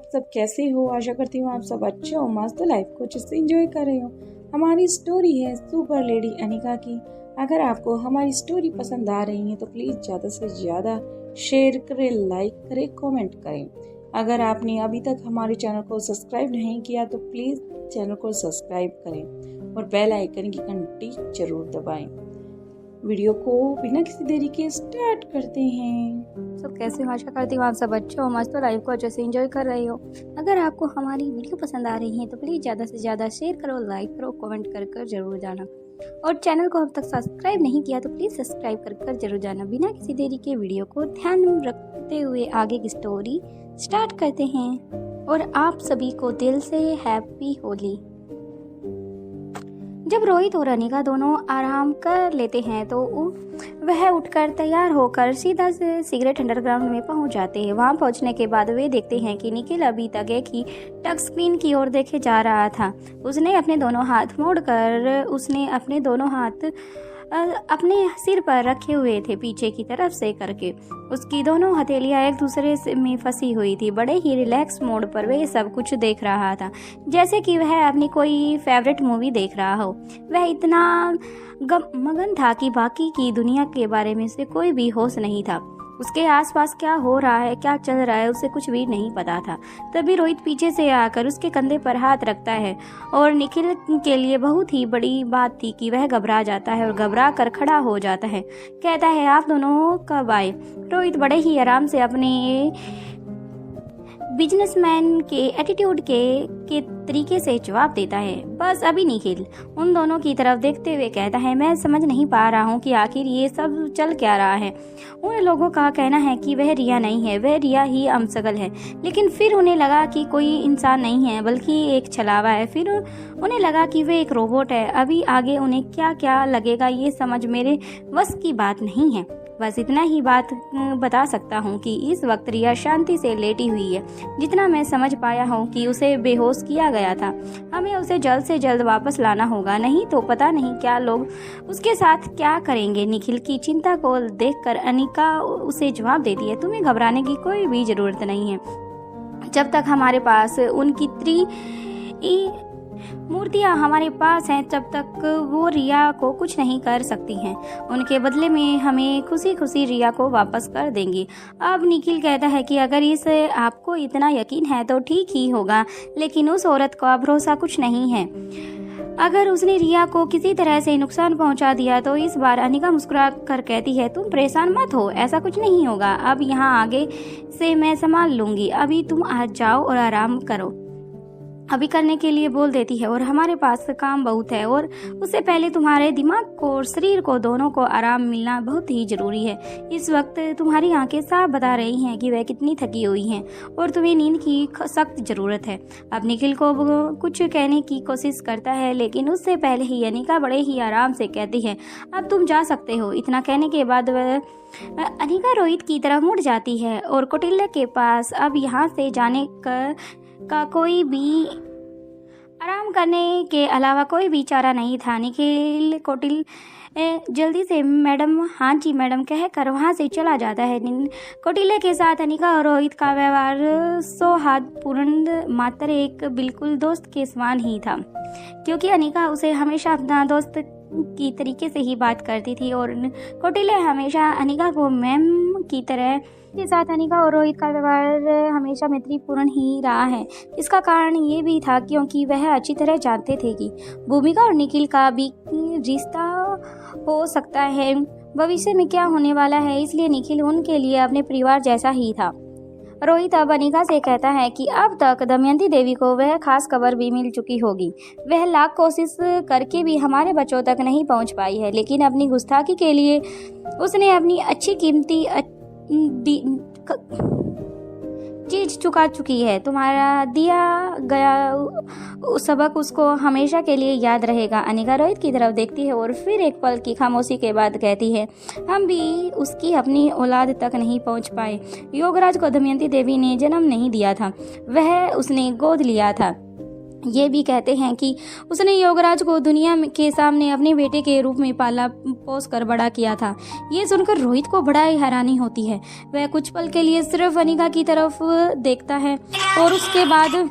आप सब कैसे हो। आशा करती हूँ आप सब अच्छे हो, मस्त लाइफ को अच्छे से एंजॉय कर रहे हो। हमारी स्टोरी है सुपर लेडी अनिका की। अगर आपको हमारी स्टोरी पसंद आ रही है तो प्लीज़ ज़्यादा से ज़्यादा शेयर करें, लाइक करें, कमेंट करें। अगर आपने अभी तक हमारे चैनल को सब्सक्राइब नहीं किया तो प्लीज़ चैनल को सब्सक्राइब करें और बेल आइकन की घंटी जरूर दबाएं। वीडियो को बिना किसी देरी के स्टार्ट करते हैं। सब कैसे हो। आशा करती हूँ आप सब अच्छे हो, मस्त लाइफ को अच्छे से एंजॉय कर रहे हो। अगर आपको हमारी वीडियो पसंद आ रही है तो प्लीज़ ज़्यादा से ज़्यादा शेयर करो, लाइक करो, कमेंट कर जरूर जाना। और चैनल को अब तक सब्सक्राइब नहीं किया तो प्लीज़ सब्सक्राइब कर जरूर जाना। बिना किसी देरी के वीडियो को ध्यान में रखते हुए आगे की स्टोरी स्टार्ट करते हैं। और आप सभी को दिल से हैप्पी होली। जब रोहित और अनिका दोनों आराम कर लेते हैं तो वह उठकर तैयार होकर सीधा से सिगरेट अंडरग्राउंड में पहुंच जाते हैं। वहां पहुंचने के बाद वे देखते हैं कि निखिल अभी तक एक ही टच स्क्रीन की ओर देखे जा रहा था। उसने अपने दोनों हाथ अपने सिर पर रखे हुए थे, पीछे की तरफ से करके। उसकी दोनों हथेलियां एक दूसरे में फंसी हुई थी। बड़े ही रिलैक्स मोड पर वह सब कुछ देख रहा था, जैसे कि वह अपनी कोई फेवरेट मूवी देख रहा हो। वह इतना मगन था कि बाकी की दुनिया के बारे में से कोई भी होश नहीं था। उसके आसपास क्या हो रहा है, क्या चल रहा है, उसे कुछ भी नहीं पता था। तभी रोहित पीछे से आकर उसके कंधे पर हाथ रखता है और निखिल के लिए बहुत ही बड़ी बात थी कि वह घबरा जाता है और घबरा कर खड़ा हो जाता है। कहता है, आप दोनों कब आए? रोहित बड़े ही आराम से अपने बिजनेसमैन के एटीट्यूड के तरीके से जवाब देता है, बस अभी। निखिल उन दोनों की तरफ देखते हुए कहता है, मैं समझ नहीं पा रहा हूँ कि आखिर ये सब चल क्या रहा है। उन लोगों का कहना है कि वह रिया नहीं है, वह रिया ही अमसगल है। लेकिन फिर उन्हें लगा कि कोई इंसान नहीं है बल्कि एक छलावा है। फिर उन्हें लगा कि वह एक रोबोट है। अभी आगे उन्हें क्या क्या लगेगा ये समझ मेरे बस की बात नहीं है। बस इतना ही बात बता सकता हूँ कि इस वक्त रिया शांति से लेटी हुई है। जितना मैं समझ पाया हूँ कि उसे बेहोश किया गया था। हमें उसे जल्द से जल्द वापस लाना होगा, नहीं तो पता नहीं क्या लोग उसके साथ क्या करेंगे। निखिल की चिंता को देखकर अनिका उसे जवाब देती है, तुम्हें घबराने की कोई भी जरूरत नहीं है। जब तक हमारे पास उनकी मूर्तियाँ हमारे पास हैं तब तक वो रिया को कुछ नहीं कर सकती हैं। उनके बदले में हमें खुशी खुशी रिया को वापस कर देंगी। अब निखिल कहता है कि अगर इस आपको इतना यकीन है तो ठीक ही होगा, लेकिन उस औरत का भरोसा कुछ नहीं है। अगर उसने रिया को किसी तरह से नुकसान पहुंचा दिया तो इस बार अनिका मुस्कुरा कर कहती है, तुम परेशान मत हो, ऐसा कुछ नहीं होगा। अब यहाँ आगे से मैं संभाल लूंगी। अभी तुम आज जाओ और आराम करो, अभी करने के लिए बोल देती है। और हमारे पास काम बहुत है और उससे पहले तुम्हारे दिमाग को और शरीर को दोनों को आराम मिलना बहुत ही जरूरी है। इस वक्त तुम्हारी आंखें साफ बता रही हैं कि वह कितनी थकी हुई हैं और तुम्हें नींद की सख्त जरूरत है। अब निखिल को कुछ कहने की कोशिश करता है, लेकिन उससे पहले ही अनिका बड़े ही आराम से कहती है, अब तुम जा सकते हो। इतना कहने के बाद वह अनिका रोहित की तरफ मुड़ जाती है और कौटिल्य के पास अब यहाँ से जाने का कोई भी आराम करने के अलावा कोई भी चारा नहीं था। निखिल कौटिल्य जल्दी से मैडम, हाँ जी मैडम कहकर वहाँ से चला जाता है। कौटिल्य के साथ अनिका और रोहित का व्यवहार सौहार्दपूर्ण मात्र एक बिल्कुल दोस्त के समान ही था, क्योंकि अनिका उसे हमेशा अपना दोस्त की तरीके से ही बात करती थी और कौटिल्य हमेशा अनिका को मैम की तरह। के साथ अनिका और रोहित का व्यवहार हमेशा मैत्रीपूर्ण ही रहा है। इसका कारण ये भी था क्योंकि वह अच्छी तरह जानते थे कि भूमिका और निखिल का भी रिश्ता हो सकता है, भविष्य में क्या होने वाला है। इसलिए निखिल उनके लिए अपने परिवार जैसा ही था। रोहित अब अनिका से कहता है कि अब तक दमयंती देवी को वह खास खबर भी मिल चुकी होगी। वह लाख कोशिश करके भी हमारे बच्चों तक नहीं पहुंच पाई है, लेकिन अपनी गुस्ताखी के लिए उसने अपनी अच्छी कीमती चीज चुका चुकी है। तुम्हारा दिया गया सबक उसको हमेशा के लिए याद रहेगा। अनिका रोहित की तरफ देखती है और फिर एक पल की खामोशी के बाद कहती है, हम भी उसकी अपनी औलाद तक नहीं पहुंच पाए। योगराज को दमयंती देवी ने जन्म नहीं दिया था, वह उसने गोद लिया था। ये भी कहते हैं कि उसने योगराज को दुनिया के सामने अपने बेटे के रूप में पाला पोस कर बड़ा किया था। ये सुनकर रोहित को बड़ा ही हैरानी होती है। वह कुछ पल के लिए सिर्फ अनिका की तरफ देखता है और उसके बाद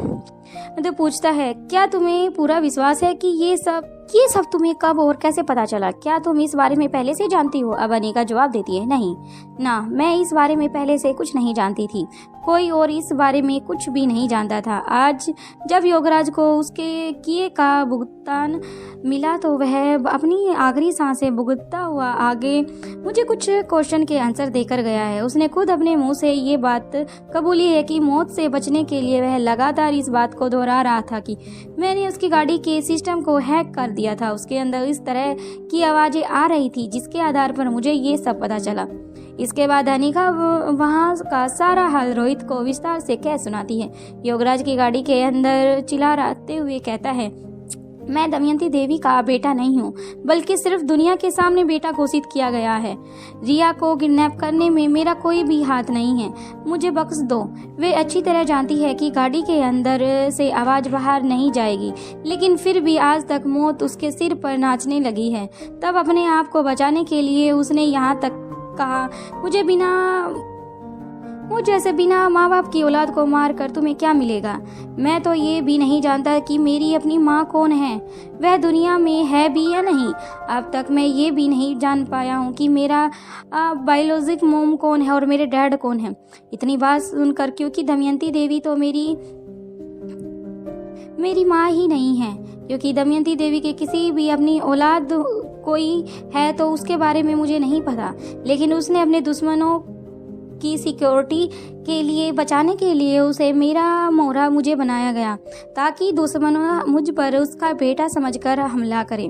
तो पूछता है, क्या तुम्हें पूरा विश्वास है कि ये सब तुम्हें कब और कैसे पता चला? क्या तुम इस बारे में पहले से जानती हो? अब अनिका जवाब देती है, नहीं ना, मैं इस बारे में पहले से कुछ नहीं जानती थी। कोई और इस बारे में कुछ भी नहीं जानता था। आज जब योगराज को उसके किए का भुगतान मिला तो वह अपनी आखिरी सांसें भुगतता हुआ आगे मुझे कुछ क्वेश्चन के आंसर देकर गया है। उसने खुद अपने मुंह से ये बात कबूली है कि मौत से बचने के लिए वह लगातार इस बात को दोहरा रहा था कि मैंने उसकी गाड़ी के सिस्टम को हैक कर दिया था। उसके अंदर इस तरह की आवाजें आ रही थी जिसके आधार पर मुझे ये सब पता चला। इसके बाद अनिका वहाँ का सारा हाल रोहित को विस्तार से कह सुनाती है। योगराज की गाड़ी के अंदर चिल्लाते हुए कहता है, मैं दमयंती देवी का बेटा नहीं हूँ, बल्कि सिर्फ दुनिया के सामने बेटा घोषित किया गया है। रिया को किडनैप करने में मेरा कोई भी हाथ नहीं है, मुझे बख्श दो। वे अच्छी तरह जानती है कि गाड़ी के अंदर से आवाज़ बाहर नहीं जाएगी, लेकिन फिर भी आज तक मौत उसके सिर पर नाचने लगी है। तब अपने आप को बचाने के लिए उसने यहाँ तक कहा, मुझे ऐसे बिना माँ बाप की औलाद को मार कर तुम्हें क्या मिलेगा? मैं तो ये भी नहीं जानता कि मेरी अपनी माँ कौन है, वह दुनिया में है भी या नहीं। अब तक मैं ये भी नहीं जान पाया हूँ कि मेरा बायोलॉजिक मॉम कौन है और मेरे डैड कौन है। इतनी बात सुनकर, क्योंकि दमयंती देवी तो मेरी माँ ही नहीं है, क्योंकि दमयंती देवी के किसी भी अपनी औलाद कोई है तो उसके बारे में मुझे नहीं पता, लेकिन उसने अपने दुश्मनों की सिक्योरिटी के लिए बचाने के लिए उसे मेरा मोहरा मुझे बनाया गया, ताकि दुश्मन मुझ पर उसका बेटा समझकर हमला करें।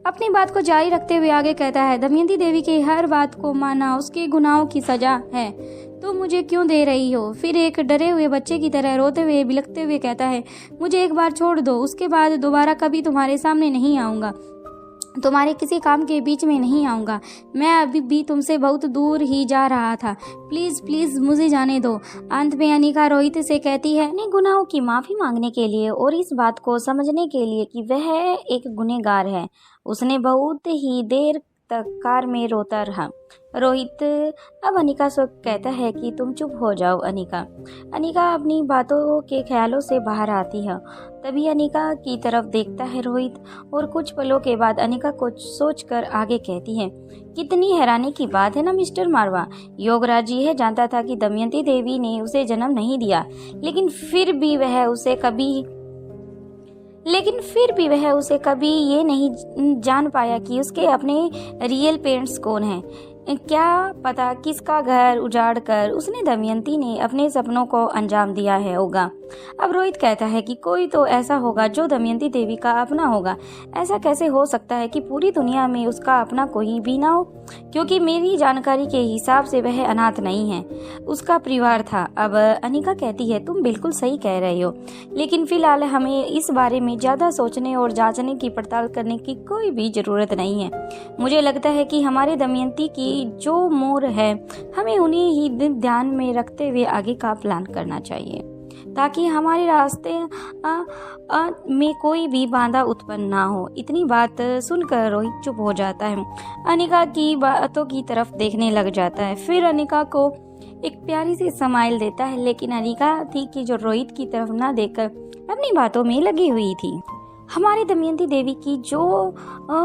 अपनी बात को जारी रखते हुए आगे कहता है, दमयंती देवी की हर बात को माना उसके गुनाहों की सजा है, तो मुझे क्यों दे रही हो? फिर एक डरे हुए बच्चे की तरह रोते हुए बिलखते हुए कहता है, मुझे एक बार छोड़ दो, उसके बाद दोबारा कभी तुम्हारे सामने नहीं आऊँगा, तुम्हारे किसी काम के बीच में नहीं आऊँगा। मैं अभी भी तुमसे बहुत दूर ही जा रहा था, प्लीज़ प्लीज़ मुझे जाने दो। अंत में अनिका रोहित से कहती है, अपने गुनाहों की माफ़ी मांगने के लिए और इस बात को समझने के लिए कि वह एक गुनहगार है। उसने बहुत ही देर तक कार में रोता रहा। रोहित अब अनिका से कहता है कि तुम चुप हो जाओ अनिका। अनिका अपनी बातों के ख्यालों से बाहर आती है। तभी अनिका की तरफ देखता है रोहित, और कुछ पलों के बाद अनिका कुछ सोचकर आगे कहती है, कितनी हैरानी की बात है ना मिस्टर मारवा, योगराज यह जानता था कि दमयंती देवी ने उसे जन्म नहीं दिया, लेकिन फिर भी वह उसे कभी ये नहीं जान पाया कि उसके अपने रियल पेरेंट्स कौन हैं। क्या पता किसका घर उजाड़ कर उसने दमयंती ने अपने सपनों को अंजाम दिया है होगा। अब रोहित कहता है कि कोई तो ऐसा होगा जो दमयंती देवी का अपना होगा। ऐसा कैसे हो सकता है कि पूरी दुनिया में उसका अपना कोई भी ना हो? क्योंकि मेरी जानकारी के हिसाब से वह अनाथ नहीं है, उसका परिवार था। अब अनिका कहती है, तुम बिल्कुल सही कह रहे हो, लेकिन फिलहाल हमें इस बारे में ज़्यादा सोचने और जांचने की पड़ताल करने की कोई भी ज़रूरत नहीं है। मुझे लगता है कि हमारे दमयंती की जो मोर है, हमें उन्हें ही ध्यान में रखते हुए आगे का प्लान करना चाहिए, ताकि हमारे रास्ते में कोई भी बाधा उत्पन्न ना हो। इतनी बात सुनकर रोहित चुप हो जाता है, अनिका की बातों की तरफ देखने लग जाता है। फिर अनिका को एक प्यारी सी स्माइल देता है, लेकिन अनिका थी कि जो रोहित की तरफ ना देखकर अपनी बातों में लगी हुई थी। हमारे दमयंती देवी की जो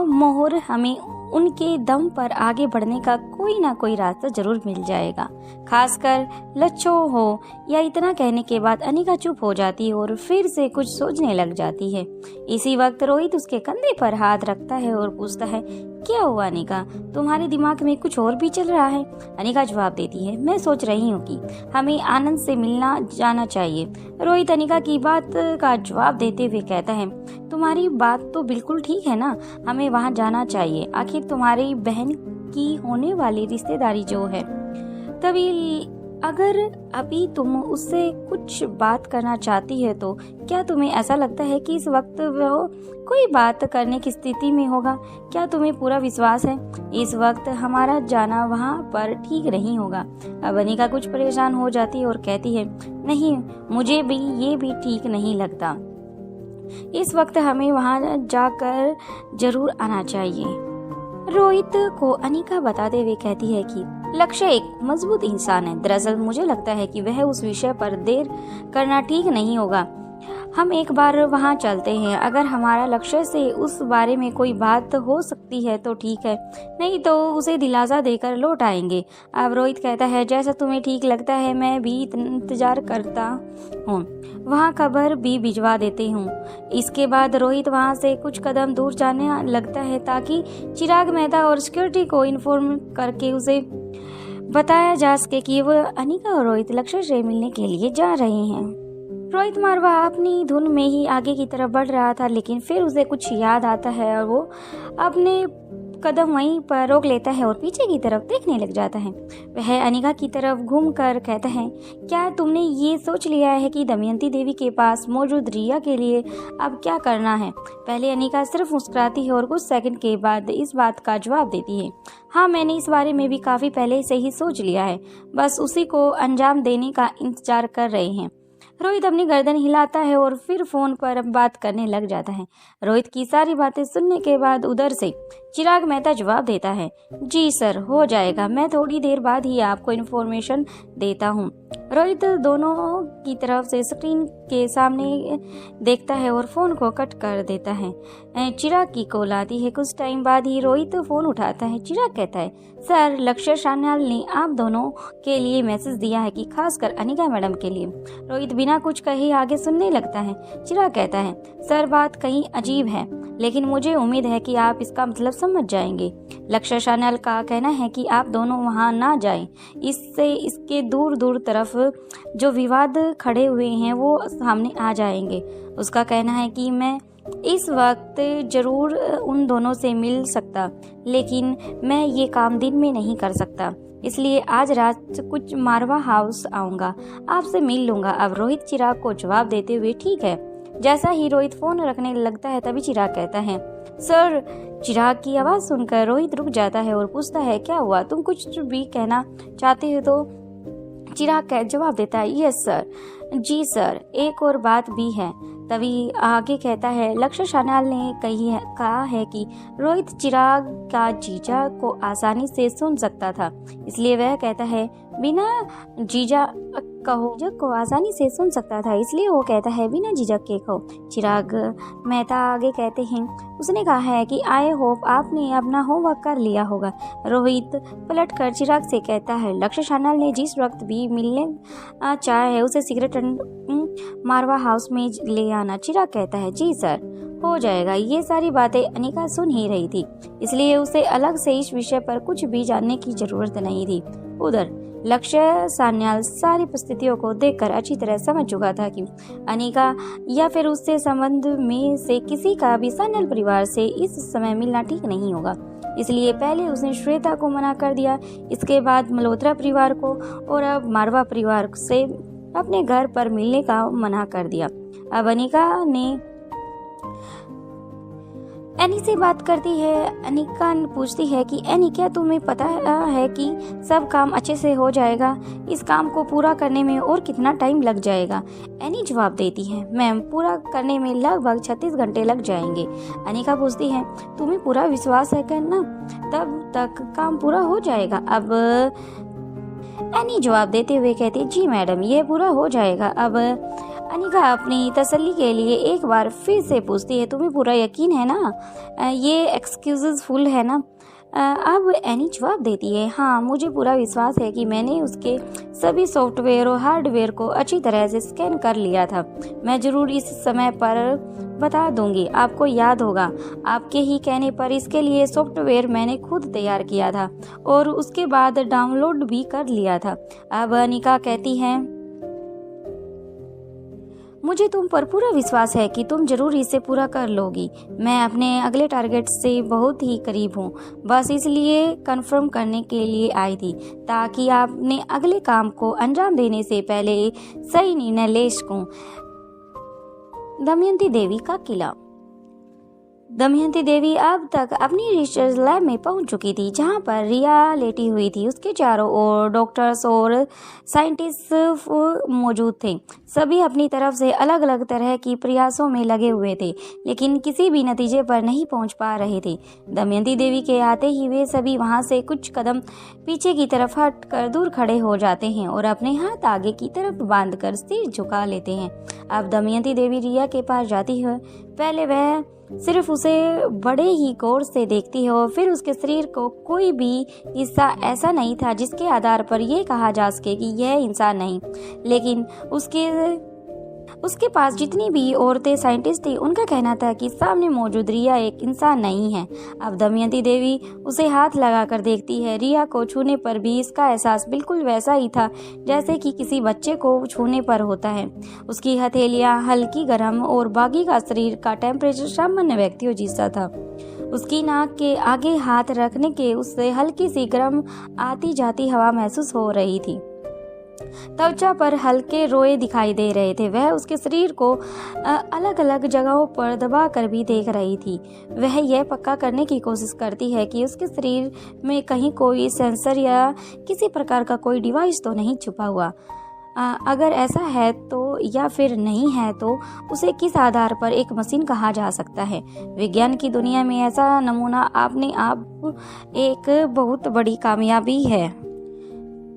मोहर, हमें उनके दम पर आगे बढ़ने का कोई ना कोई रास्ता जरूर मिल जाएगा, खासकर लच्छो हो। या इतना कहने के बाद अनिका चुप हो जाती है और फिर से कुछ सोचने लग जाती है। इसी वक्त रोहित उसके कंधे पर हाथ रखता है और पूछता है, क्या हुआ अनिका, तुम्हारे दिमाग में कुछ और भी चल रहा है? अनिका जवाब देती है, मैं सोच रही हूँ कि हमें आनंद से मिलना जाना चाहिए। रोहित अनिका की बात का जवाब देते हुए कहता है, तुम्हारी बात तो बिल्कुल ठीक है ना, हमें वहाँ जाना चाहिए। आखिर तुम्हारी बहन की होने वाली रिश्तेदारी जो है, तभी अगर अभी तुम उससे कुछ बात करना चाहती है तो क्या तुम्हें ऐसा लगता है कि इस वक्त वो कोई बात करने की स्थिति में होगा? क्या तुम्हें पूरा विश्वास है इस वक्त हमारा जाना वहाँ पर ठीक नहीं होगा? अब अनिका कुछ परेशान हो जाती है और कहती है, नहीं, मुझे भी ये भी ठीक नहीं लगता। इस वक्त हमें वहां जाकर जरूर आना चाहिए। रोहित को अनिका बताते हुए कहती है कि लक्ष्य एक मजबूत इंसान है। दरअसल मुझे लगता है कि वह उस विषय पर देर करना ठीक नहीं होगा। हम एक बार वहां चलते हैं। अगर हमारा लक्ष्य से उस बारे में कोई बात हो सकती है तो ठीक है, नहीं तो उसे दिलासा देकर लौट आएंगे। अब रोहित कहता है जैसा तुम्हें ठीक लगता है, मैं भी इंतजार करता हूँ, वहाँ खबर भी भिजवा देती हूँ। इसके बाद रोहित वहाँ से कुछ कदम दूर जाने लगता है ताकि चिराग मेहता और सिक्योरिटी को इन्फॉर्म करके उसे बताया जा सके कि वह अनिका और रोहित लक्ष्य से मिलने के लिए जा रहे हैं। रोहित मारवा अपनी धुन में ही आगे की तरफ बढ़ रहा था, लेकिन फिर उसे कुछ याद आता है और वो अपने कदम वहीं पर रोक लेता है और पीछे की तरफ देखने लग जाता है। वह अनिका की तरफ घूमकर कहता है, क्या तुमने ये सोच लिया है कि दमयंती देवी के पास मौजूद रिया के लिए अब क्या करना है? पहले अनिका सिर्फ मुस्कुराती है और कुछ सेकंड के बाद इस बात का जवाब देती है, हाँ मैंने इस बारे में भी काफ़ी पहले से ही सोच लिया है, बस उसी को अंजाम देने का इंतजार कर रहे हैं। रोहित अपनी गर्दन हिलाता है और फिर फोन पर बात करने लग जाता है। रोहित की सारी बातें सुनने के बाद उधर से चिराग मेहता जवाब देता है, जी सर हो जाएगा, मैं थोड़ी देर बाद ही आपको इन्फॉर्मेशन देता हूँ। रोहित दोनों की तरफ से स्क्रीन के सामने देखता है और फोन को कट कर देता है। चिराग की कॉल आती है। कुछ टाइम बाद ही रोहित फोन उठाता है। चिराग कहता है, सर लक्ष्य सान्याल ने आप दोनों के लिए मैसेज दिया है कि खासकर अनिका मैडम के लिए। रोहित बिना कुछ कहे आगे सुनने लगता है। चिराग कहता है, सर बात कहीं अजीब है, लेकिन मुझे उम्मीद है कि आप इसका मतलब समझ जाएंगे। लक्ष्य सान्याल का कहना है कि आप दोनों वहां ना जाएं, इससे इसके दूर दूर तरफ जो विवाद खड़े हुए हैं वो सामने आ जाएंगे। उसका कहना है कि मैं इस वक्त जरूर उन दोनों से मिल सकता, लेकिन मैं ये काम दिन में नहीं कर सकता, इसलिए आज रात कुछ मारवा हाउस आऊँगा, आपसे मिल लूँगा। अब रोहित चिराग को जवाब देते हुए ठीक है। जैसा ही रोहित फोन रखने लगता है तभी चिराग कहता है, सर। चिराग की आवाज़ सुनकर रोहित रुक जाता है और पूछता है, क्या हुआ, तुम कुछ भी कहना चाहते हो? तो चिराग का जवाब देता है, यस सर, जी सर, एक और बात भी है। तभी आगे कहता है, लक्ष्य सान्याल ने कहा है कि रोहित चिराग का जीजा को आसानी से सुन सकता था, इसलिए वह कहता है बिना जीजा कहो को आसानी से सुन सकता था, इसलिए वो कहता है बिना झिझक के कहो। चिराग मेहता आगे कहते हैं, उसने कहा है कि आई होप आपने अपना होमवर्क कर लिया होगा। रोहित पलटकर चिराग से कहता है, लक्ष्य सान्याल ने जिस वक्त भी मिलने चाहे उसे सिगरेट मारवा हाउस में ले आना। चिराग कहता है, जी सर हो जाएगा। ये सारी बातें अनिका सुन ही रही थी, इसलिए उसे अलग से इस विषय पर कुछ भी जानने की जरूरत नहीं थी। उधर लक्ष्य सान्याल सारी परिस्थितियों को देखकर अच्छी तरह समझ चुका था कि अनिका या फिर उससे संबंध में से किसी का भी सान्याल परिवार से इस समय मिलना ठीक नहीं होगा, इसलिए पहले उसने श्वेता को मना कर दिया, इसके बाद मल्होत्रा परिवार को, और अब मारवा परिवार से अपने घर पर मिलने का मना कर दिया। अब अनिका ने एनी से बात करती है। अनिका पूछती है कि एनी, क्या तुम्हें पता है कि सब काम अच्छे से हो जाएगा? इस काम को पूरा करने में और कितना टाइम लग जाएगा? एनी जवाब देती है, मैम पूरा करने में लगभग 36 घंटे लग जाएंगे। अनिका पूछती है, तुम्हें पूरा विश्वास है करना तब तक काम पूरा हो जाएगा? अब एनी जवाब देते हुए कहती है, जी मैडम ये पूरा हो जाएगा। अब अनिका अपनी तसल्ली के लिए एक बार फिर से पूछती है, तुम्हें पूरा यकीन है ना, ये एक्सक्यूजेस फुल है ना? अब एनी जवाब देती है, हाँ मुझे पूरा विश्वास है कि मैंने उसके सभी सॉफ्टवेयर और हार्डवेयर को अच्छी तरह से स्कैन कर लिया था। मैं ज़रूर इस समय पर बता दूंगी, आपको याद होगा आपके ही कहने पर इसके लिए सॉफ्टवेयर मैंने खुद तैयार किया था और उसके बाद डाउनलोड भी कर लिया था। अब अनिका कहती है, मुझे तुम पर पूरा विश्वास है कि तुम जरूर इसे पूरा कर लोगी। मैं अपने अगले टारगेट से बहुत ही करीब हूँ, बस इसलिए कंफर्म करने के लिए आई थी ताकि आपने अगले काम को अंजाम देने से पहले सही निर्णय ले सकूं। दमयंती देवी का किला। दमयंती देवी अब तक अपनी रिसर्च लैब में पहुंच चुकी थी, जहां पर रिया लेटी हुई थी। उसके चारों ओर डॉक्टर्स और साइंटिस्ट मौजूद थे। सभी अपनी तरफ से अलग अलग तरह की प्रयासों में लगे हुए थे, लेकिन किसी भी नतीजे पर नहीं पहुंच पा रहे थे। दमयंती देवी के आते ही वे सभी वहां से कुछ कदम पीछे की तरफ हट कर दूर खड़े हो जाते हैं और अपने हाथ आगे की तरफ बांधकर सिर झुका लेते हैं। अब दमयंती देवी रिया के पास जाती है। पहले वह सिर्फ उसे बड़े ही गौर से देखती है और फिर उसके शरीर को कोई भी हिस्सा ऐसा नहीं था जिसके आधार पर यह कहा जा सके कि यह इंसान नहीं। लेकिन उसके पास जितनी भी औरतें साइंटिस्ट थी, उनका कहना था कि सामने मौजूद रिया एक इंसान नहीं है। अब दमयंती देवी उसे हाथ लगाकर देखती है। रिया को छूने पर भी इसका एहसास बिल्कुल वैसा ही था जैसे कि किसी बच्चे को छूने पर होता है। उसकी हथेलियां हल्की गर्म और बाकी का शरीर का टेम्परेचर सामान्य व्यक्तियों जैसा था। उसकी नाक के आगे हाथ रखने के उससे हल्की सी गर्म आती जाती हवा महसूस हो रही थी। त्वचा पर हल्के रोए दिखाई दे रहे थे। वह उसके शरीर को अलग अलग जगहों पर दबा कर भी देख रही थी। वह यह पक्का करने की कोशिश करती है कि उसके शरीर में कहीं कोई सेंसर या किसी प्रकार का कोई डिवाइस तो नहीं छुपा हुआ। अगर ऐसा है तो या फिर नहीं है तो उसे किस आधार पर एक मशीन कहा जा सकता है। विज्ञान की दुनिया में ऐसा नमूना अपने आप एक बहुत बड़ी कामयाबी है।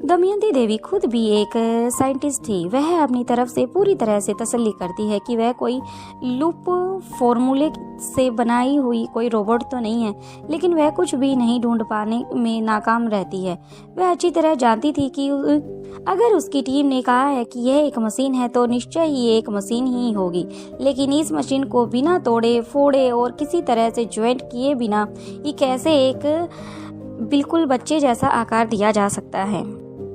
दमयंती देवी खुद भी एक साइंटिस्ट थी। वह अपनी तरफ से पूरी तरह से तसल्ली करती है कि वह कोई लूप फॉर्मूले से बनाई हुई कोई रोबोट तो नहीं है, लेकिन वह कुछ भी नहीं ढूंढ पाने में नाकाम रहती है। वह अच्छी तरह जानती थी कि अगर उसकी टीम ने कहा है कि यह एक मशीन है तो निश्चय ही एक मशीन ही होगी। लेकिन इस मशीन को बिना तोड़े फोड़े और किसी तरह से ज्वाइंट किए बिना ही कैसे एक बिल्कुल बच्चे जैसा आकार दिया जा सकता है।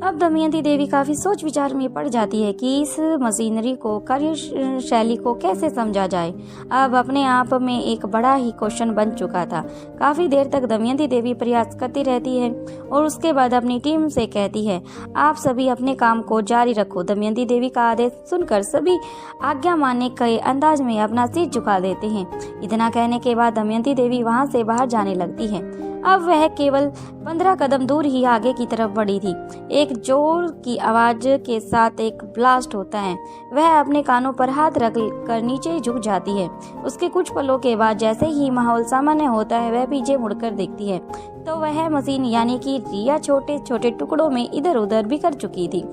अब दमयंती देवी काफी सोच विचार में पड़ जाती है कि इस मशीनरी को कार्यशैली को कैसे समझा जाए। अब अपने आप में एक बड़ा ही क्वेश्चन बन चुका था। काफी देर तक दमयंती देवी प्रयास करती रहती है और उसके बाद अपनी टीम से कहती है, आप सभी अपने काम को जारी रखो। दमयंती देवी का आदेश सुनकर सभी आज्ञा मानने के अंदाज में अपना सिर झुका देते हैं। इतना कहने के बाद दमयंती देवी वहां से बाहर जाने लगती है। अब वह केवल 15 कदम दूर ही आगे की तरफ बढ़ी थी। एक जोर की आवाज के साथ एक ब्लास्ट होता है। वह अपने कानों पर हाथ रख कर नीचे झुक जाती है। उसके कुछ पलों के बाद जैसे ही माहौल सामान्य होता है, वह पीछे मुड़कर देखती है तो वह मशीन यानी कि रिया छोटे छोटे टुकड़ों में इधर उधर बिखर चुकी थी।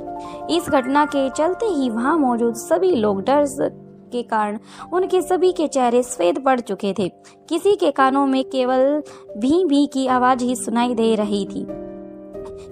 इस घटना के चलते ही वहां मौजूद सभी लोग डर के कारण उनके सभी के चेहरे सफेद पड़ चुके थे। किसी के कानों में केवल भी भी की आवाज ही सुनाई दे रही थी।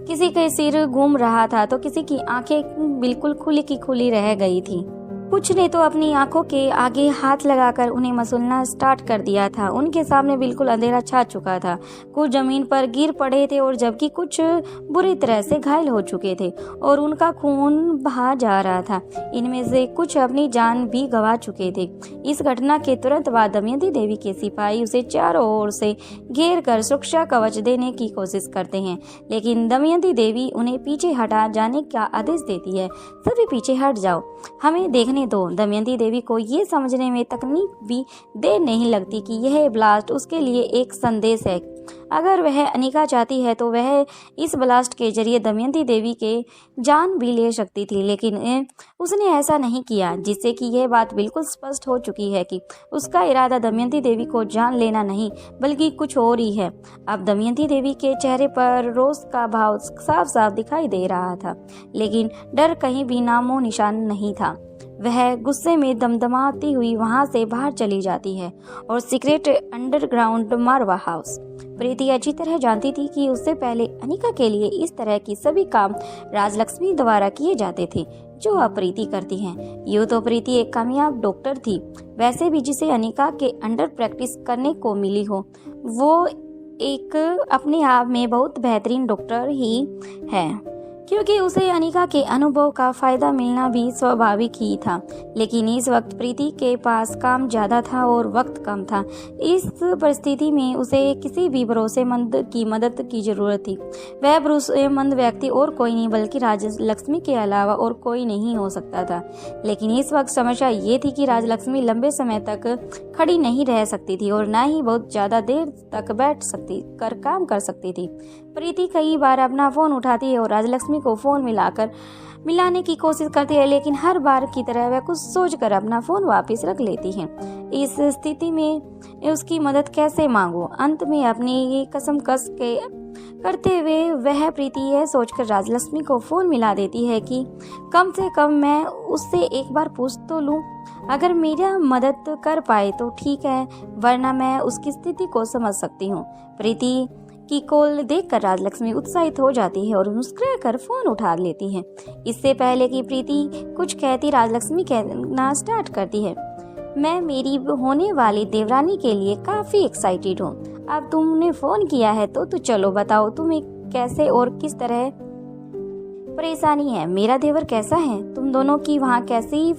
किसी के सिर घूम रहा था तो किसी की आंखें बिल्कुल खुली की खुली रह गई थी। कुछ ने तो अपनी आंखों के आगे हाथ लगाकर उन्हें मसलना स्टार्ट कर दिया था। उनके सामने बिल्कुल अंधेरा छा चुका था। कुछ जमीन पर गिर पड़े थे और जबकि कुछ बुरी तरह से घायल हो चुके थे और उनका खून बहा जा रहा था। इनमें से कुछ अपनी जान भी गंवा चुके थे। इस घटना के तुरंत बाद दमयंती देवी के सिपाही उसे चारों ओर से घेर कर सुरक्षा कवच देने की कोशिश करते हैं, लेकिन दमयंती देवी उन्हें पीछे हटा जाने का आदेश देती है। सभी पीछे हट जाओ, हमें देखने दो। दमयंती देवी को ये समझने में तकनीक भी देर नहीं लगती कि यह ब्लास्ट उसके लिए एक संदेश है। अगर वह अनिका चाहती है तो वह इस ब्लास्ट के जरिए दमयंती देवी के जान भी ले सकती थी, लेकिन उसने ऐसा नहीं किया, जिससे कि यह बात बिल्कुल स्पष्ट हो चुकी है कि उसका इरादा दमयंती देवी को जान लेना नहीं बल्कि कुछ और ही है। अब दमयंती देवी के चेहरे पर रोष का भाव साफ साफ दिखाई दे रहा था, लेकिन डर कहीं भी नामो निशान नहीं था। वह गुस्से में दमदमाती हुई वहां से बाहर चली जाती है और सीक्रेट अंडरग्राउंड मारवा हाउस। प्रीति अच्छी तरह जानती थी कि उससे पहले अनिका के लिए इस तरह की सभी काम राजलक्ष्मी द्वारा किए जाते थे जो अब प्रीति करती हैं। यूँ तो प्रीति एक कामयाब डॉक्टर थी, वैसे भी जिसे अनिका के अंडर प्रैक्टिस करने को मिली हो वो एक अपने आप में बहुत बेहतरीन डॉक्टर ही है। क्योंकि उसे अनिका के अनुभव का फायदा मिलना भी स्वाभाविक ही था। लेकिन इस वक्त प्रीति के पास काम ज्यादा था और वक्त कम था। इस परिस्थिति में उसे किसी भी भरोसेमंद की मदद की जरूरत थी। वह भरोसेमंद व्यक्ति और कोई नहीं बल्कि राजलक्ष्मी के अलावा और कोई नहीं हो सकता था। लेकिन इस वक्त समस्या ये थी कि राजलक्ष्मी लंबे समय तक खड़ी नहीं रह सकती थी और न ही बहुत ज्यादा देर तक बैठ सकती कर काम कर सकती थी। प्रीति कई बार अपना फोन उठाती है और राजलक्ष्मी को फोन मिलाने की कोशिश करती है, लेकिन हर बार की तरह वह कुछ सोचकर अपना फोन वापस रख लेती है। इस स्थिति में उसकी मदद कैसे मांगो? अंत में अपनी कसम कस के करते हुए वह प्रीति यह सोचकर राजलक्ष्मी को फोन मिला देती है कि कम से कम मैं उससे एक बार पूछ तो लूं। अगर मेरा मदद कर पाए तो ठीक है, वरना मैं उसकी स्थिति को समझ सकती हूँ। प्रीति की कॉल देखकर राजलक्ष्मी उत्साहित हो जाती है और मुस्कुराकर फोन उठा लेती है। इससे पहले कि प्रीति कुछ कहती, राजलक्ष्मी कहना स्टार्ट करती है, मैं मेरी होने वाली देवरानी के लिए काफी एक्साइटेड हूँ। अब तुमने फोन किया है तो चलो बताओ तुम्हें कैसे और किस तरह परेशानी है। मेरा देवर कैसा है? तुम दोनों की वहाँ कैसी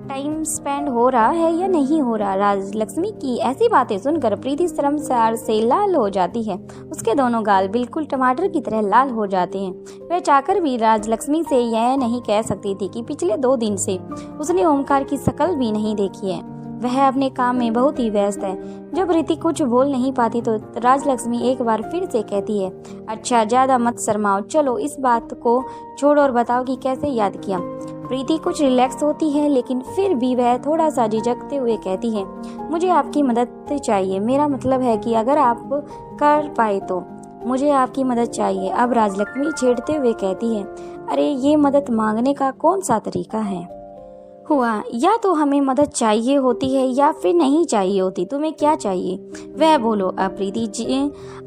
टाइम स्पेंड हो रहा है या नहीं हो रहा? राजलक्ष्मी की ऐसी बातें सुनकर प्रीति शर्मसार से लाल हो जाती है। उसके दोनों गाल बिल्कुल टमाटर की तरह लाल हो जाते हैं। वह चाहकर भी राजलक्ष्मी से यह नहीं कह सकती थी कि पिछले 2 दिन से उसने ओमकार की शक्ल भी नहीं देखी है। वह अपने काम में बहुत ही व्यस्त है। जब प्रीति कुछ बोल नहीं पाती तो राजलक्ष्मी एक बार फिर से कहती है, अच्छा ज्यादा मत शर्माओ, चलो इस बात को छोड़ो और बताओ कि कैसे याद किया। प्रीति कुछ रिलैक्स होती है, लेकिन फिर भी वह थोड़ा सा झिझकते हुए कहती है, मुझे आपकी मदद चाहिए। मेरा मतलब है कि अगर आप कर पाए तो मुझे आपकी मदद चाहिए। अब राजलक्ष्मी छेड़ते हुए कहती है, अरे ये मदद मांगने का कौन सा तरीका है? हुआ या तो हमें मदद चाहिए होती है या फिर नहीं चाहिए होती। तुम्हें क्या चाहिए वह बोलो। अब प्रीति जी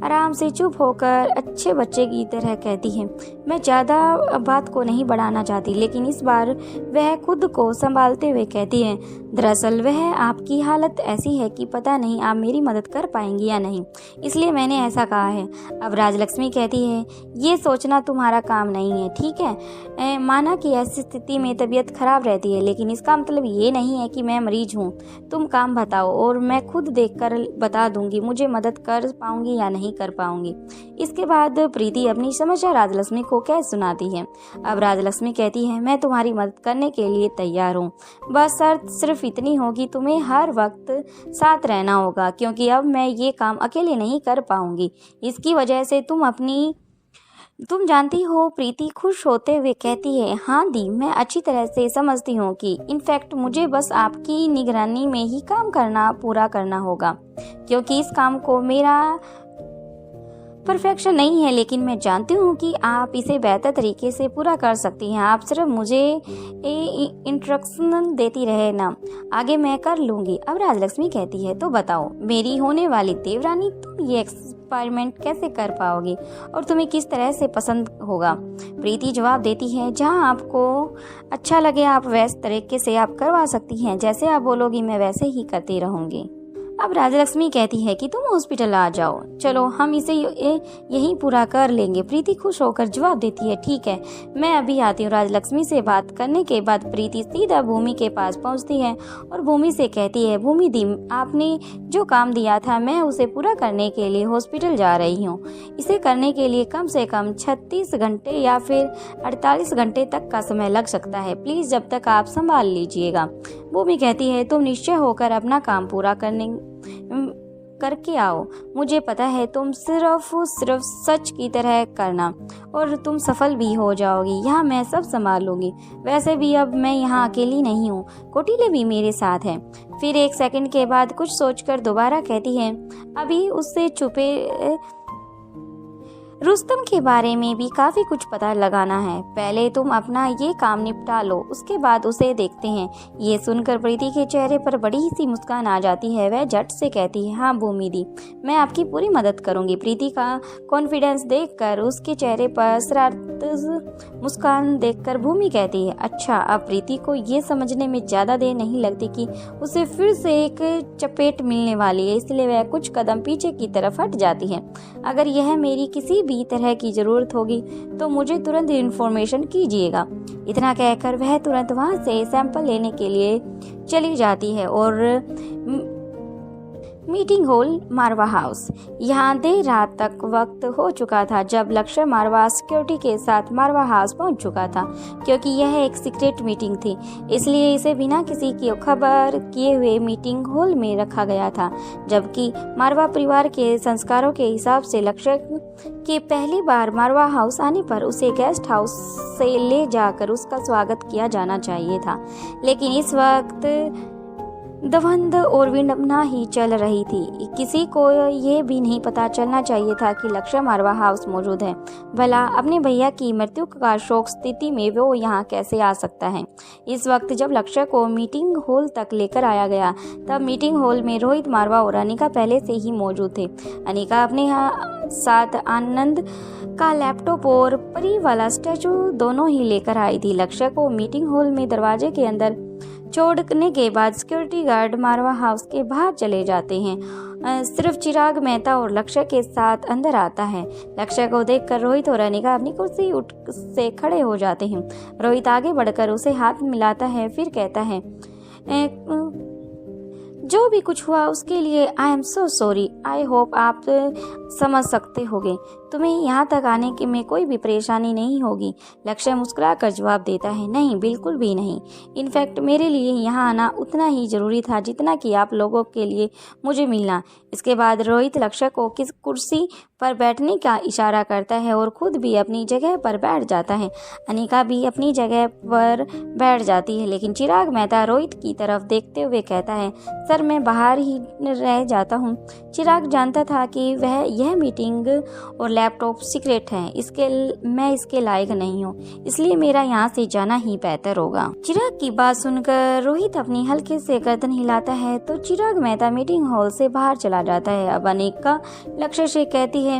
आराम से चुप होकर अच्छे बच्चे की तरह कहती है, मैं ज़्यादा बात को नहीं बढ़ाना चाहती, लेकिन इस बार वह खुद को संभालते हुए कहती है, दरअसल वह आपकी हालत ऐसी है कि पता नहीं आप मेरी मदद कर पाएंगी या नहीं, इसलिए मैंने ऐसा कहा है। अब राजलक्ष्मी कहती है, ये सोचना तुम्हारा काम नहीं है, ठीक है। माना कि ऐसी स्थिति में तबीयत खराब रहती है, लेकिन इसका मतलब ये नहीं है कि मैं मरीज हूँ। तुम काम बताओ और मैं खुद देखकर बता दूंगी मुझे मदद कर पाऊंगी या नहीं कर पाऊंगी। इसके बाद प्रीति अपनी समस्या राजलक्ष्मी को कह सुनाती है। अब राजलक्ष्मी कहती है, मैं तुम्हारी मदद करने के लिए तैयार हूँ, बस शर्त सिर्फ इतनी होगी, तुम्हें हर वक्त साथ रहना होगा, क्योंकि अब मैं ये काम अकेले नहीं कर पाऊंगी। इसकी वजह से तुम जानती हो। प्रीति खुश होते हुए कहती है, हाँ दी, मैं अच्छी तरह से समझती हूँ कि इनफैक्ट मुझे बस आपकी निगरानी में ही काम पूरा करना होगा, क्योंकि इस काम को मेरा परफेक्शन नहीं है, लेकिन मैं जानती हूँ कि आप इसे बेहतर तरीके से पूरा कर सकती हैं। आप सिर्फ मुझे इंस्ट्रक्शन देती रहे ना, आगे मैं कर लूँगी। अब राजलक्ष्मी कहती है, तो बताओ मेरी होने वाली देवरानी, तुम ये एक्सपेरिमेंट कैसे कर पाओगी और तुम्हें किस तरह से पसंद होगा? प्रीति जवाब देती है, जहाँ आपको अच्छा लगे आप वैसे तरीके से आप करवा सकती हैं, जैसे आप बोलोगी मैं वैसे ही करती रहूँगी। अब राजलक्ष्मी कहती है कि तुम हॉस्पिटल आ जाओ, चलो हम इसे यहीं पूरा कर लेंगे। प्रीति खुश होकर जवाब देती है, ठीक है, मैं अभी आती हूँ। राजलक्ष्मी से बात करने के बाद प्रीति सीधा भूमि के पास पहुँचती है और भूमि से कहती है, भूमि दी, आपने जो काम दिया था मैं उसे पूरा करने के लिए हॉस्पिटल जा रही हूँ। इसे करने के लिए कम से कम 36 घंटे या फिर 48 घंटे तक का समय लग सकता है। प्लीज़ जब तक आप संभाल लीजिएगा। भूमि कहती है, तुम निश्चय होकर अपना काम पूरा करके आओ। मुझे पता है तुम सिर्फ सच की तरह करना और तुम सफल भी हो जाओगी। यहाँ मैं सब संभाल लूँगी। वैसे भी अब मैं यहाँ अकेली नहीं हूँ, कोटिले भी मेरे साथ है। फिर एक सेकंड के बाद कुछ सोचकर दोबारा कहती है, अभी उससे छुपे रुस्तम के बारे में भी काफ़ी कुछ पता लगाना है। पहले तुम अपना ये काम निपटा लो, उसके बाद उसे देखते हैं। ये सुनकर प्रीति के चेहरे पर बड़ी सी मुस्कान आ जाती है। वह झट से कहती है, हाँ भूमि दी, मैं आपकी पूरी मदद करूँगी। प्रीति का कॉन्फिडेंस देखकर उसके चेहरे पर शरारत मुस्कान देखकर भूमि कहती है, अच्छा। अब प्रीति को ये समझने में ज़्यादा देर नहीं लगती कि उसे फिर से एक चपेट मिलने वाली है, इसलिए वह कुछ कदम पीछे की तरफ हट जाती है। अगर यह मेरी किसी भी तरह की ज़रूरत होगी तो मुझे तुरंत इन्फॉर्मेशन कीजिएगा। इतना कहकर वह तुरंत वहाँ से सैंपल लेने के लिए चली जाती है और मीटिंग हॉल मारवा हाउस। यहाँ देर रात तक वक्त हो चुका था जब लक्ष्य मारवा सिक्योरिटी के साथ मारवा हाउस पहुँच चुका था। क्योंकि यह एक सीक्रेट मीटिंग थी इसलिए इसे बिना किसी की खबर किए हुए मीटिंग हॉल में रखा गया था। जबकि मारवा परिवार के संस्कारों के हिसाब से लक्ष्य के पहली बार मारवा हाउस आने पर उसे गेस्ट हाउस से ले जाकर उसका स्वागत किया जाना चाहिए था। लेकिन इस वक्त दवंद और विडंबना ही चल रही थी। किसी को ये भी नहीं पता चलना चाहिए था कि लक्ष्य मारवा हाउस मौजूद है। भला अपने भैया की मृत्यु का शोक स्थिति में वो यहाँ कैसे आ सकता है। इस वक्त जब लक्ष्य को मीटिंग हॉल तक लेकर आया गया तब मीटिंग हॉल में रोहित मारवा और अनिका पहले से ही मौजूद थे। अनिका अपने साथ आनंद का लैपटॉप और परी वाला स्टैचू दोनों ही लेकर आई थी। लक्ष्य को मीटिंग हॉल में दरवाजे के अंदर छोड़ने के बाद सिक्योरिटी गार्ड मारवा हाउस के बाहर चले जाते हैं। सिर्फ चिराग मेहता और लक्ष्य के साथ अंदर आता है। लक्ष्य को देखकर रोहित और अनिका अपनी कुर्सी उठ से खड़े हो जाते हैं। रोहित आगे बढ़कर उसे हाथ मिलाता है फिर कहता है, जो भी कुछ हुआ उसके लिए I am so sorry. I hope आप समझ सकते होगे तुम्हें यहाँ तक आने के में कोई भी परेशानी नहीं होगी। लक्ष्य मुस्कुरा कर जवाब देता है, नहीं बिल्कुल भी नहीं। इनफैक्ट मेरे लिए यहाँ आना उतना ही ज़रूरी था जितना कि आप लोगों के लिए मुझे मिलना। इसके बाद रोहित लक्ष्य को किस कुर्सी पर बैठने का इशारा करता है और खुद भी अपनी जगह पर बैठ जाता है। अनिका भी अपनी जगह पर बैठ जाती है। लेकिन चिराग मेहता रोहित की तरफ देखते हुए कहता है, सर मैं बाहर ही रह जाता हूँ। चिराग जानता था कि वह यह मीटिंग और लैपटॉप सीक्रेट है, मैं इसके लायक नहीं हूँ, इसलिए मेरा यहाँ से जाना ही बेहतर होगा। चिराग की बात सुनकर रोहित अपनी हल्के से गर्दन हिलाता है तो चिराग मेहता मीटिंग हॉल से बाहर चला जाता है। अब अनिका लक्ष्य से कहती है,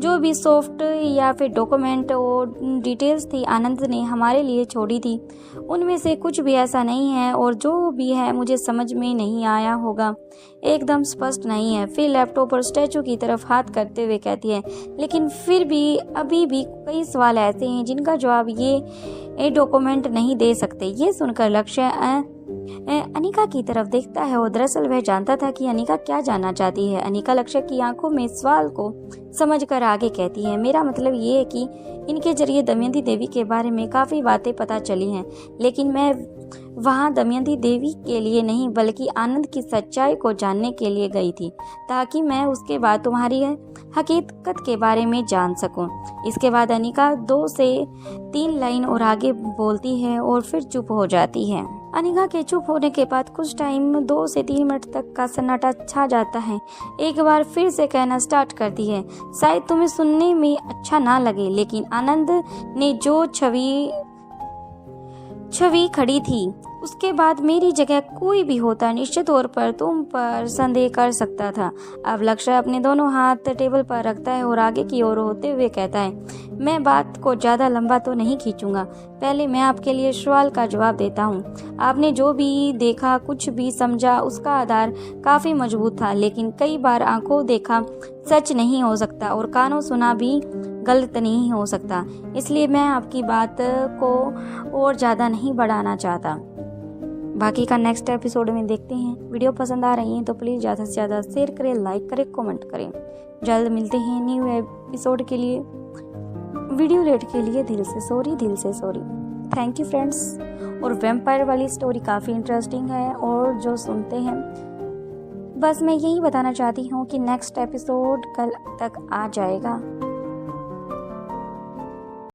जो भी सॉफ्ट या फिर डॉक्यूमेंट और डिटेल्स थी आनंद ने हमारे लिए छोड़ी थी उनमें से कुछ भी ऐसा नहीं है और जो भी है मुझे समझ में नहीं आया होगा, एकदम स्पष्ट नहीं है। फिर लैपटॉप और स्टैचू की तरफ हाथ करते हुए कहती है, लेकिन फिर भी अभी भी कई सवाल ऐसे हैं जिनका जवाब ये डॉक्यूमेंट नहीं दे सकते। ये सुनकर लक्ष्य अनिका की तरफ देखता है और दरअसल वह जानता था कि अनिका क्या जानना चाहती है। अनिका लक्ष्य की आंखों में सवाल को समझकर आगे कहती है, मेरा मतलब ये है कि इनके जरिए दमयंती देवी के बारे में काफ़ी बातें पता चली हैं, लेकिन मैं वहाँ दमयंती देवी के लिए नहीं बल्कि आनंद की सच्चाई को जानने के लिए गई थी ताकि मैं उसके बाद तुम्हारी हकीकत के बारे में जान सकूं। इसके बाद अनिका 2 से 3 लाइन और आगे बोलती है और फिर चुप हो जाती है। अनिका के चुप होने के बाद कुछ टाइम 2 से 3 मिनट तक का सन्नाटा छा जाता है। एक बार फिर से कहना स्टार्ट करती है, शायद तुम्हें सुनने में अच्छा ना लगे लेकिन आनंद ने जो छवि खड़ी थी उसके बाद मेरी जगह कोई भी होता निश्चित तौर पर तुम पर संदेह कर सकता था। अब लक्ष्य अपने दोनों हाथ टेबल पर रखता है और आगे की ओर होते हुए कहता है, मैं बात को ज़्यादा लंबा तो नहीं खींचूंगा, पहले मैं आपके लिए सवाल का जवाब देता हूँ। आपने जो भी देखा कुछ भी समझा उसका आधार काफ़ी मजबूत था, लेकिन कई बार आंखों देखा सच नहीं हो सकता और कानों सुना भी गलत नहीं हो सकता, इसलिए मैं आपकी बात को और ज़्यादा नहीं बढ़ाना चाहता। बाकी का नेक्स्ट एपिसोड में देखते हैं। वीडियो पसंद आ रही है तो प्लीज़ ज़्यादा से ज़्यादा शेयर करें, लाइक करें, कमेंट करें। जल्द मिलते हैं न्यू एपिसोड के लिए। वीडियो लेट के लिए दिल से सॉरी। Thank you friends. और वैम्पायर वाली स्टोरी काफ़ी इंटरेस्टिंग है और जो सुनते हैं बस मैं यही बताना चाहती हूँ कि नेक्स्ट एपिसोड कल तक आ जाएगा।